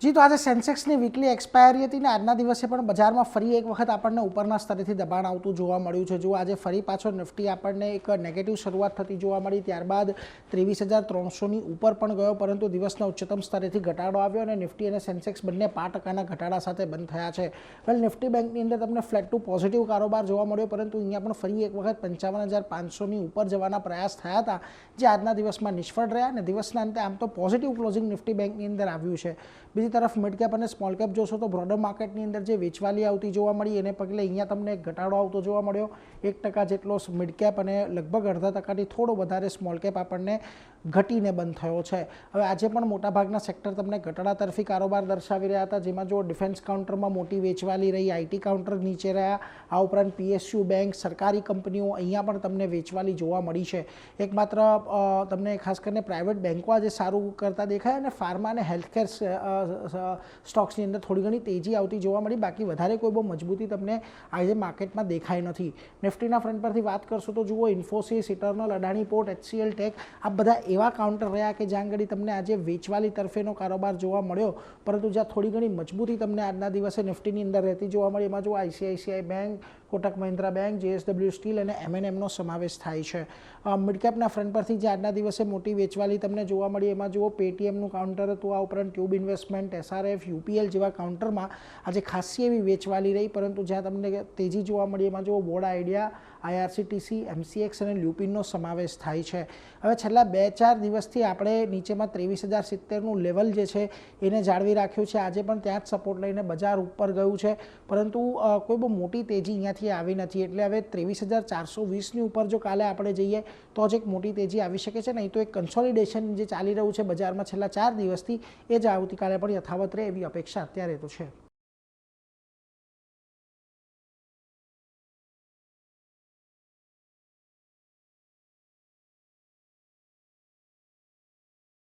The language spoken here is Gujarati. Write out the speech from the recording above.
જી તો આજે સેન્સેક્સની વીકલી એક્સપાયરી હતી ને આજના દિવસે પણ બજારમાં ફરી એક વખત આપણને ઉપરના સ્તરેથી દબાણ આવતું જોવા મળ્યું છે। જો આજે ફરી પાછો નિફ્ટી આપણને એક નેગેટિવ શરૂઆત થતી જોવા મળી, ત્યારબાદ 23,300ની ઉપર પણ ગયો, પરંતુ દિવસના ઉચ્ચતમ સ્તરેથી ઘટાડો આવ્યો અને નિફ્ટી અને સેન્સેક્સ બંને 5% ઘટાડા સાથે બંધ થયા છે। વેલ નિફ્ટી બેંકની અંદર તમને ફ્લેટ ટુ પોઝિટિવ કારોબાર જોવા મળ્યો, પરંતુ અહીંયા પણ ફરી એક વખત 55,500ની ઉપર જવાના પ્રયાસ થયા હતા, જે આજના દિવસમાં નિષ્ફળ રહ્યા અને દિવસના અંતે આમ તો પોઝિટિવ ક્લોઝિંગ નિફ્ટી બેંકની અંદર આવ્યું છે। બીજી તરફ મિડ કેપ અને સ્મોલ કેપ જોશો તો બ્રોડર માર્કેટની અંદર જે વેચવાલી આવતી જોવા મળી એને પગલે અહીંયા તમને ઘટાડો આવતો જોવા મળ્યો, 1% જેટલો મિડ કેપ અને લગભગ 0.5%થી થોડો વધારે સ્મોલ કેપ આપણને ઘટીને બંધ થયો છે। હવે આજે પણ મોટાભાગના સેક્ટર તમને ઘટાડા તરફી કારોબાર દર્શાવી રહ્યા હતા, જેમાં જો ડિફેન્સ કાઉન્ટરમાં મોટી વેચવાલી રહી, આઈટી કાઉન્ટર નીચે રહ્યા, આ ઉપરાંત પીએસયુ બેંક, સરકારી કંપનીઓ અહીંયા પણ તમને વેચવાલી જોવા મળી છે। એકમાત્ર તમને ખાસ કરીને પ્રાઇવેટ બેન્કો આજે સારું કરતા દેખાય અને ફાર્મા અને હેલ્થકેર સ્ટોક્સની અંદર થોડી ઘણી તેજી આવતી જોવા મળી, બાકી વધારે કોઈ બહુ મજબૂતી તમને આજે માર્કેટમાં દેખાઈ નથી। નિફ્ટીના ફ્રન્ટ પરથી વાત કરશો તો જુઓ Infosys, Eternal, Adani port, HCL tech આ બધા એવા કાઉન્ટર રહ્યા કે જ્યાં આગળ તમને આજે વેચવાલી તરફેનો કારોબાર જોવા મળ્યો, પરંતુ જ્યાં થોડી ઘણી મજબૂતી તમને આજના દિવસે નિફ્ટીની અંદર રહેતી જોવા મળી, એમાં જો ICICI bank, Kotak Mahindra bank, JSW steel અને એમએનએમનો સમાવેશ થાય છે। મિડકેપના ફ્રન્ટ પરથી જે આજના દિવસે મોટી વેચવાલી તમને જોવા મળી, એમાં જુઓ પેટીએમનું કાઉન્ટર હતું, આ ઉપરાંત ટ્યુબ ઇન્વેસ્ટમેન્ટ, એસઆરએફ, યુપીએલ જેવા કાઉન્ટરમાં આજે ખાસી એવી વેચવાલી રહી, પરંતુ જ્યાં તમને તેજી જોવા મળી એમાં જુઓ વોડા આઈડિયા, આઈઆરસીટીસી, એમસીએક્સ અને લ્યુપિનનો સમાવેશ થાય છે। હવે છેલ્લા 2-4 દિવસથી આપણે નીચેમાં 23,070નું લેવલ જે છે એને જાળવી રાખ્યું છે, આજે પણ ત્યાં જ સપોર્ટ લઈને બજાર ઉપર ગયું છે, પરંતુ કોઈ બહુ મોટી તેજી અહીંયાથી આવી નથી, એટલે હવે 23,420ની ઉપર જો કાલે આપણે જઈએ તો જ એક મોટી તેજી આવી શકે છે, નહીં તો એક કન્સોલિડેશન જે ચાલી રહ્યું છે બજારમાં છેલ્લા 4 દિવસથી એ જ આવતીકાલે પણ યથાવત રહે એવી અપેક્ષા અત્યારે તો છે।